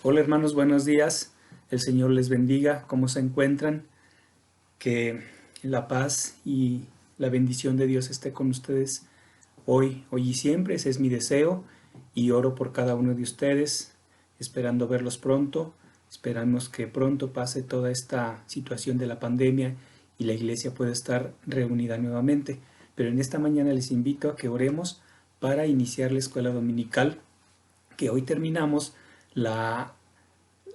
Hola hermanos, buenos días. El Señor les bendiga. ¿Cómo se encuentran? Que la paz y la bendición de Dios esté con ustedes hoy y siempre. Ese es mi deseo y oro por cada uno de ustedes, esperando verlos pronto. Esperamos que pronto pase toda esta situación de la pandemia y la iglesia pueda estar reunida nuevamente. Pero en esta mañana les invito a que oremos para iniciar la escuela dominical, que hoy terminamos la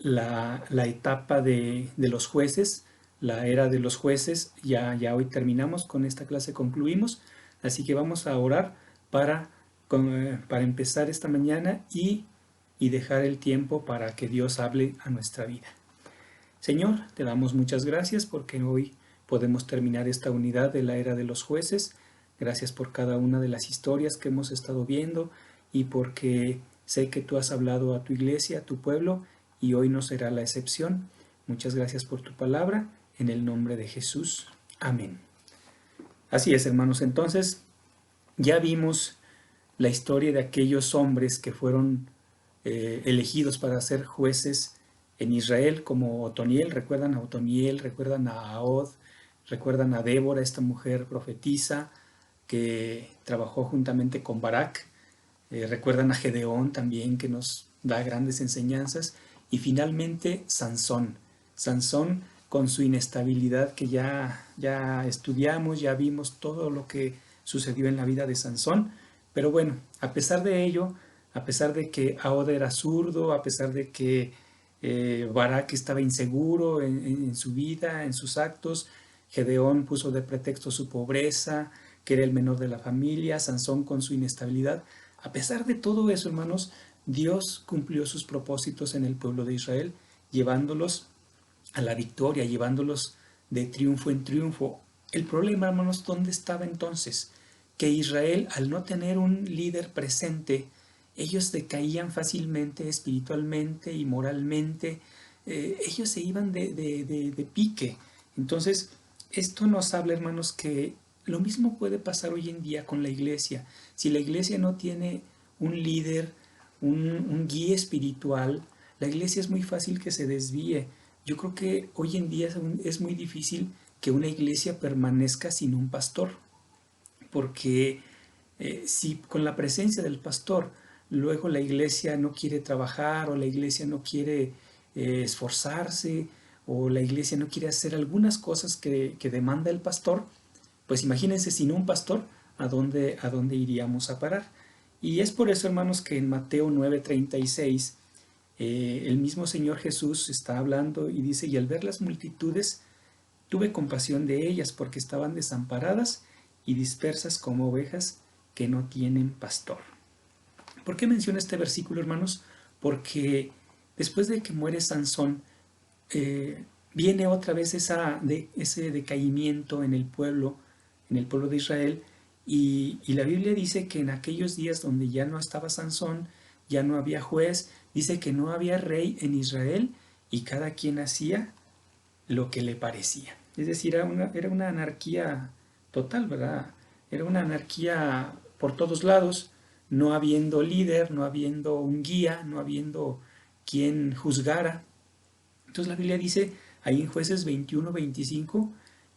la etapa de los jueces, la era de los jueces. Ya hoy terminamos con esta clase, concluimos, así que vamos a orar para, para empezar esta mañana y dejar el tiempo para que Dios hable a nuestra vida. Señor, te damos muchas gracias porque hoy podemos terminar esta unidad de la era de los jueces. Gracias por cada una de las historias que hemos estado viendo y porque sé que tú has hablado a tu iglesia, a tu pueblo, y hoy no será la excepción. Muchas gracias por tu palabra, en el nombre de Jesús. Amén. Así es, hermanos, entonces ya vimos la historia de aquellos hombres que fueron elegidos para ser jueces en Israel, como Otoniel. Recuerdan a Otoniel, recuerdan a Ahod, recuerdan a Débora, esta mujer profetisa que trabajó juntamente con Barak. Recuerdan a Gedeón también, que nos da grandes enseñanzas. Y finalmente Sansón. Sansón con su inestabilidad, que ya estudiamos, ya vimos todo lo que sucedió en la vida de Sansón. Pero bueno, a pesar de ello, a pesar de que Ahod era zurdo, a pesar de que Barak estaba inseguro en su vida, en sus actos, Gedeón puso de pretexto su pobreza, que era el menor de la familia, Sansón con su inestabilidad. A pesar de todo eso, hermanos, Dios cumplió sus propósitos en el pueblo de Israel, llevándolos a la victoria, llevándolos de triunfo en triunfo. El problema, hermanos, ¿dónde estaba entonces? Que Israel, al no tener un líder presente, ellos decaían fácilmente espiritualmente y moralmente. Ellos se iban de pique. Entonces, esto nos habla, hermanos, que lo mismo puede pasar hoy en día con la iglesia. Si la iglesia no tiene un líder, un guía espiritual, la iglesia es muy fácil que se desvíe. Yo creo que hoy en día es muy difícil que una iglesia permanezca sin un pastor, porque si con la presencia del pastor luego la iglesia no quiere trabajar o la iglesia no quiere esforzarse o la iglesia no quiere hacer algunas cosas que demanda el pastor, pues imagínense sin un pastor a dónde iríamos a parar. Y es por eso, hermanos, que en Mateo 9:36 el mismo Señor Jesús está hablando y dice: y al ver las multitudes tuve compasión de ellas porque estaban desamparadas y dispersas como ovejas que no tienen pastor. ¿Por qué menciono este versículo, hermanos? Porque después de que muere Sansón, viene otra vez ese decaimiento en el pueblo de Israel, y la Biblia dice que en aquellos días donde ya no estaba Sansón, ya no había juez, dice que no había rey en Israel y cada quien hacía lo que le parecía. Es decir, era una anarquía total, ¿verdad? Era una anarquía por todos lados, no habiendo líder, no habiendo un guía, no habiendo quien juzgara. Entonces la Biblia dice ahí en Jueces 21-25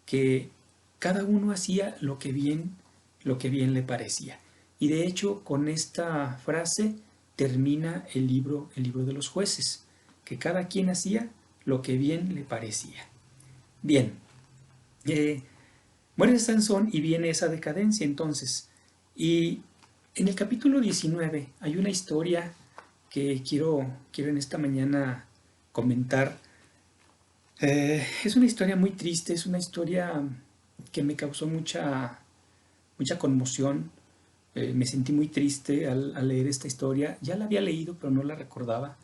que cada uno hacía lo que bien le parecía. Y de hecho con esta frase termina el libro de los jueces, que cada quien hacía lo que bien le parecía. Bien, muere Sansón y viene esa decadencia entonces. Y en el capítulo 19 hay una historia que quiero en esta mañana comentar. Es una historia muy triste, es una historia que me causó mucha conmoción. Me sentí muy triste al leer esta historia. Ya la había leído, pero no la recordaba.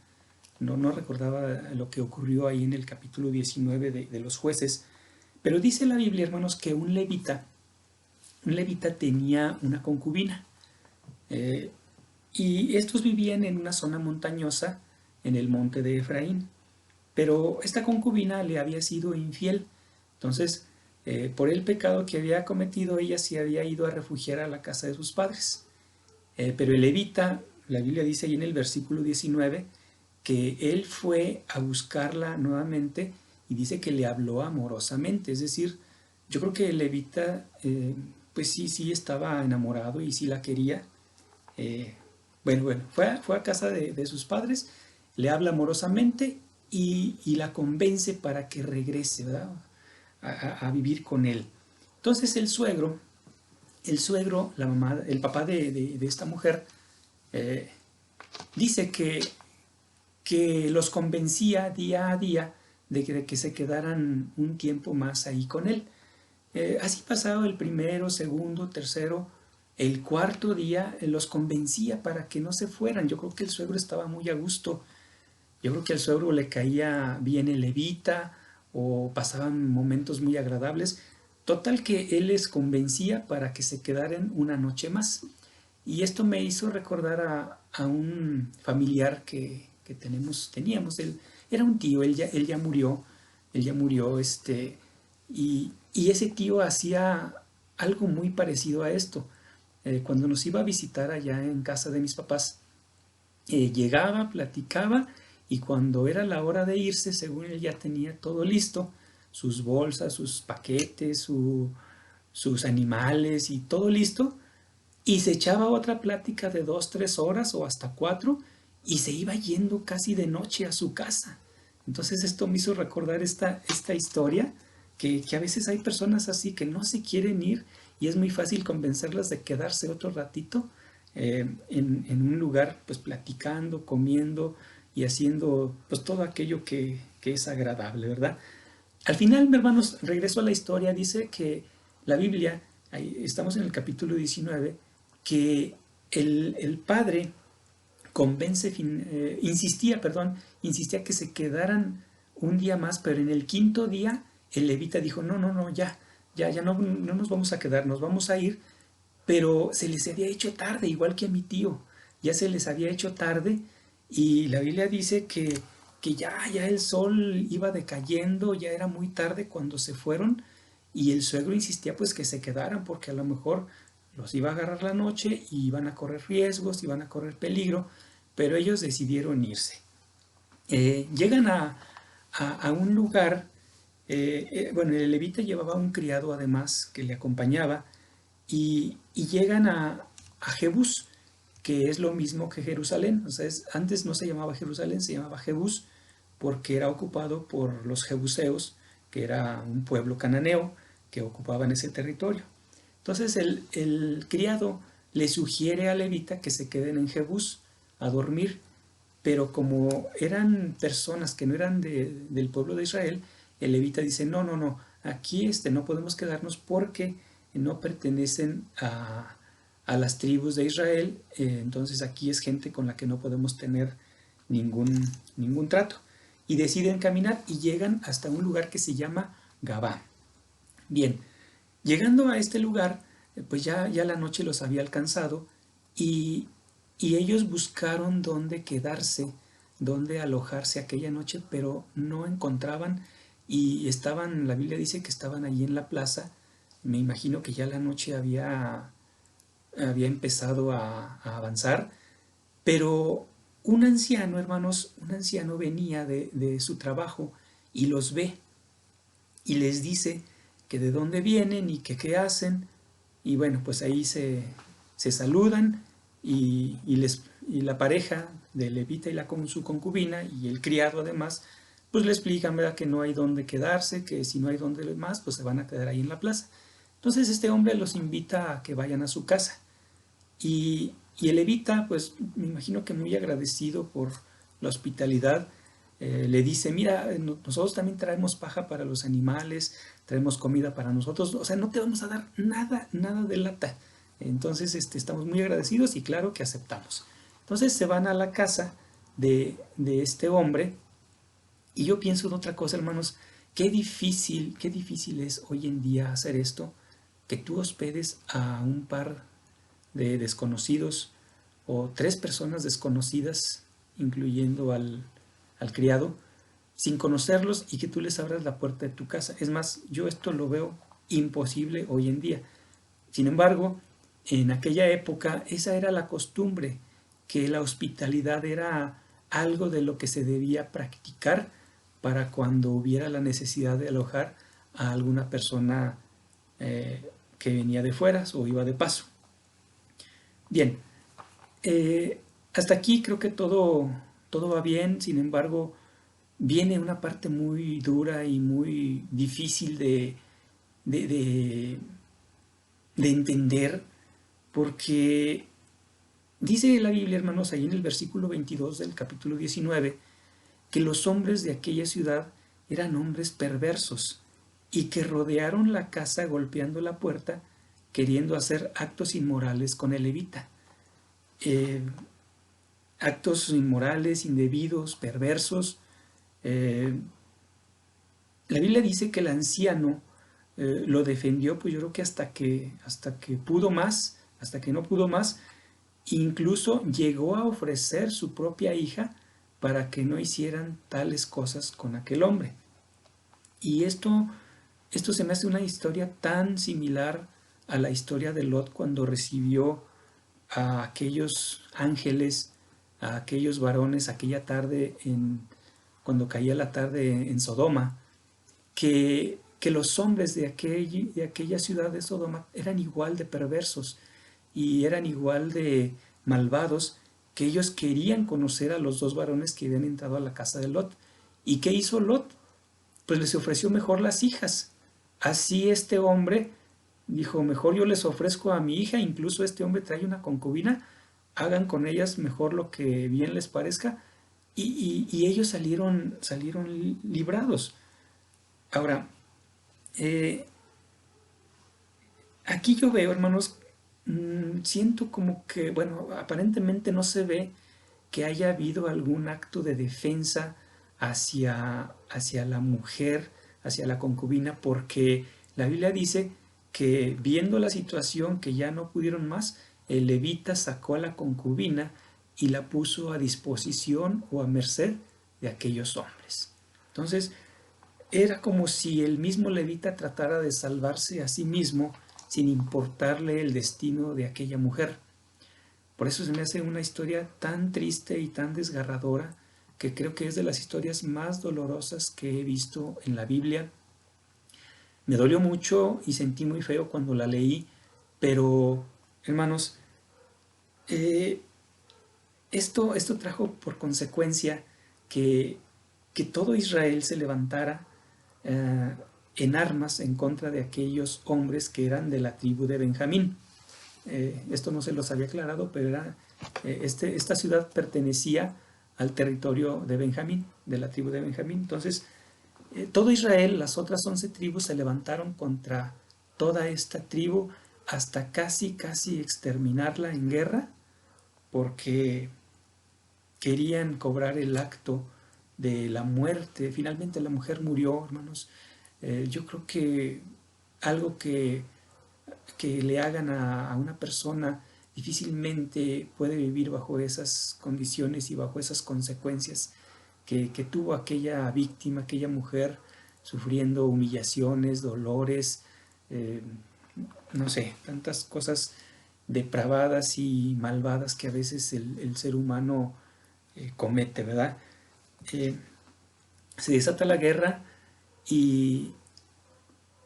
No recordaba lo que ocurrió ahí en el capítulo 19 de los jueces. Pero dice la Biblia, hermanos, que un levita tenía una concubina. Y estos vivían en una zona montañosa en el monte de Efraín. Pero esta concubina le había sido infiel. Entonces, por el pecado que había cometido, ella se había ido a refugiar a la casa de sus padres. Pero el levita, la Biblia dice ahí en el versículo 19, que él fue a buscarla nuevamente y dice que le habló amorosamente. Es decir, yo creo que el levita, pues sí estaba enamorado y sí la quería. Eh, bueno, fue a casa de sus padres, le habla amorosamente y la convence para que regrese, ¿verdad? A vivir con él. Entonces la mamá, el papá de esta mujer, eh, dice que los convencía día a día de que se quedaran un tiempo más ahí con él. Así pasaba el primero, segundo, tercero, el cuarto día, los convencía para que no se fueran. Yo creo que el suegro estaba muy a gusto. Yo creo que al suegro le caía bien el levita o pasaban momentos muy agradables. Total que él les convencía para que se quedaran una noche más. Y esto me hizo recordar a un familiar que teníamos. Él era un tío, él ya murió, y ese tío hacía algo muy parecido a esto. Cuando nos iba a visitar allá en casa de mis papás, llegaba, platicaba, y cuando era la hora de irse, según él ya tenía todo listo, sus bolsas, sus paquetes, sus animales y todo listo, y se echaba otra plática de 2, 3 horas o hasta 4 y se iba yendo casi de noche a su casa. Entonces esto me hizo recordar esta historia, que a veces hay personas así que no se quieren ir y es muy fácil convencerlas de quedarse otro ratito en un lugar, pues platicando, comiendo y haciendo pues todo aquello que es agradable, ¿verdad? Al final, mis hermanos, regreso a la historia, dice que la Biblia, ahí estamos en el capítulo 19, que el padre insistía que se quedaran un día más, pero en el quinto día el levita dijo, no, ya no nos vamos a quedar, nos vamos a ir, pero se les había hecho tarde, igual que a mi tío, ya se les había hecho tarde y la Biblia dice que ya el sol iba decayendo, ya era muy tarde cuando se fueron y el suegro insistía pues que se quedaran porque a lo mejor los iba a agarrar la noche y iban a correr riesgos, iban a correr peligro, pero ellos decidieron irse. Llegan a un lugar, bueno, el levita llevaba un criado además que le acompañaba y llegan a Jebús, que es lo mismo que Jerusalén. O sea, antes no se llamaba Jerusalén, se llamaba Jebús porque era ocupado por los jebuseos, que era un pueblo cananeo que ocupaban ese territorio. Entonces el criado le sugiere a levita que se queden en Jebús a dormir, pero como eran personas que no eran del pueblo de Israel, el levita dice, no, aquí no podemos quedarnos porque no pertenecen a las tribus de Israel, entonces aquí es gente con la que no podemos tener ningún trato. Y deciden caminar y llegan hasta un lugar que se llama Gabá. Bien, llegando a este lugar, pues ya la noche los había alcanzado y, y ellos buscaron dónde quedarse, dónde alojarse aquella noche, pero no encontraban y la Biblia dice que estaban allí en la plaza. Me imagino que ya la noche había empezado a avanzar, pero un anciano, hermanos, un anciano venía de su trabajo y los ve y les dice que de dónde vienen y que qué hacen. Y bueno, pues ahí se saludan y la pareja de levita y su concubina y el criado además, pues le explican, ¿verdad?, que no hay dónde quedarse, que si no hay dónde más, pues se van a quedar ahí en la plaza. Entonces este hombre los invita a que vayan a su casa. Y el levita, pues me imagino que muy agradecido por la hospitalidad, le dice, mira, nosotros también traemos paja para los animales, traemos comida para nosotros, o sea, no te vamos a dar nada de lata. Entonces estamos muy agradecidos y claro que aceptamos. Entonces se van a la casa de este hombre y yo pienso en otra cosa, hermanos, qué difícil es hoy en día hacer esto, que tú hospedes a un par de desconocidos o 3 personas desconocidas, incluyendo al criado, sin conocerlos y que tú les abras la puerta de tu casa. Es más, yo esto lo veo imposible hoy en día. Sin embargo, en aquella época esa era la costumbre, que la hospitalidad era algo de lo que se debía practicar para cuando hubiera la necesidad de alojar a alguna persona que venía de fuera o iba de paso. Bien, hasta aquí creo que todo va bien. Sin embargo, viene una parte muy dura y muy difícil de, de, de entender, porque dice la Biblia, hermanos, ahí en el versículo 22 del capítulo 19, que los hombres de aquella ciudad eran hombres perversos y que rodearon la casa golpeando la puerta, queriendo hacer actos inmorales con el levita. Actos inmorales, indebidos, perversos. La Biblia dice que el anciano lo defendió, pues yo creo que hasta que pudo más, hasta que no pudo más, incluso llegó a ofrecer su propia hija para que no hicieran tales cosas con aquel hombre. Y esto se me hace una historia tan similar a la historia de Lot cuando recibió a aquellos ángeles, a aquellos varones aquella tarde, cuando caía la tarde en Sodoma, que los hombres de aquella ciudad de Sodoma eran igual de perversos y eran igual de malvados, que ellos querían conocer a los dos varones que habían entrado a la casa de Lot. ¿Y qué hizo Lot? Pues les ofreció mejor las hijas. Así este hombre dijo, mejor yo les ofrezco a mi hija, incluso este hombre trae una concubina, hagan con ellas mejor lo que bien les parezca, y ellos salieron librados. Ahora, aquí yo veo, hermanos, siento como que, bueno, aparentemente no se ve que haya habido algún acto de defensa hacia la mujer, hacia la concubina, porque la Biblia dice que viendo la situación que ya no pudieron más, el levita sacó a la concubina y la puso a disposición o a merced de aquellos hombres. Entonces, era como si el mismo levita tratara de salvarse a sí mismo sin importarle el destino de aquella mujer. Por eso se me hace una historia tan triste y tan desgarradora, que creo que es de las historias más dolorosas que he visto en la Biblia. Me dolió mucho y sentí muy feo cuando la leí, pero hermanos, eh, esto trajo por consecuencia que, que todo Israel se levantara eh, en armas en contra de aquellos hombres que eran de la tribu de Benjamín. Esto no se los había aclarado, pero esta ciudad pertenecía al territorio de Benjamín, de la tribu de Benjamín. Entonces, todo Israel, las otras 11 tribus, se levantaron contra toda esta tribu hasta casi exterminarla en guerra, porque querían cobrar el acto de la muerte. Finalmente la mujer murió, hermanos. Yo creo que algo que le hagan a una persona difícilmente puede vivir bajo esas condiciones y bajo esas consecuencias que tuvo aquella víctima, aquella mujer, sufriendo humillaciones, dolores, eh, no sé, tantas cosas depravadas y malvadas que a veces el ser humano comete, ¿verdad? Eh, Se desata la guerra y,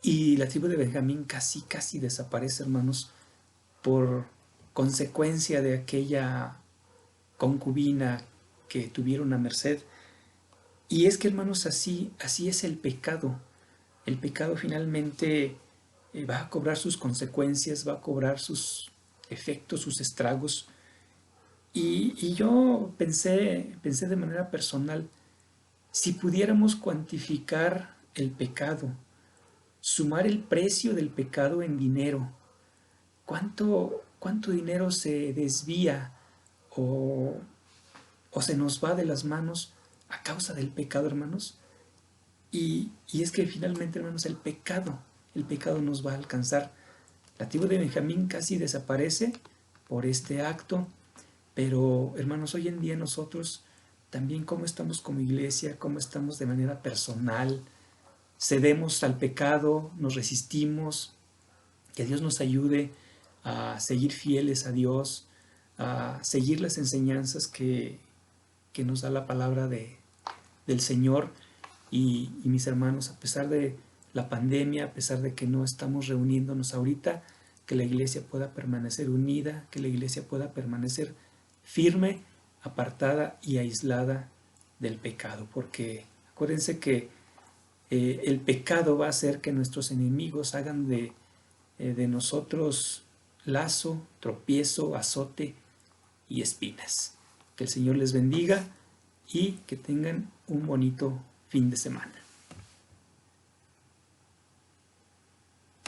y la tribu de Benjamín casi desaparece, hermanos, por consecuencia de aquella concubina que tuvieron a merced. Y es que, hermanos, así es el pecado. El pecado finalmente va a cobrar sus consecuencias, va a cobrar sus efectos, sus estragos. Y yo pensé de manera personal, si pudiéramos cuantificar el pecado, sumar el precio del pecado en dinero, ¿cuánto dinero se desvía o, o se nos va de las manos a causa del pecado, hermanos? Y es que finalmente, hermanos, el pecado nos va a alcanzar. La tribu de Benjamín casi desaparece por este acto, pero hermanos, hoy en día nosotros también cómo estamos como iglesia, cómo estamos de manera personal, cedemos al pecado, nos resistimos, que Dios nos ayude a seguir fieles a Dios, a seguir las enseñanzas que nos da la palabra del Señor. Y mis hermanos, a pesar de la pandemia, a pesar de que no estamos reuniéndonos ahorita, que la iglesia pueda permanecer unida, que la iglesia pueda permanecer firme, apartada y aislada del pecado, porque acuérdense que el pecado va a hacer que nuestros enemigos hagan de nosotros lazo, tropiezo, azote y espinas. Que el Señor les bendiga y que tengan un bonito fin de semana.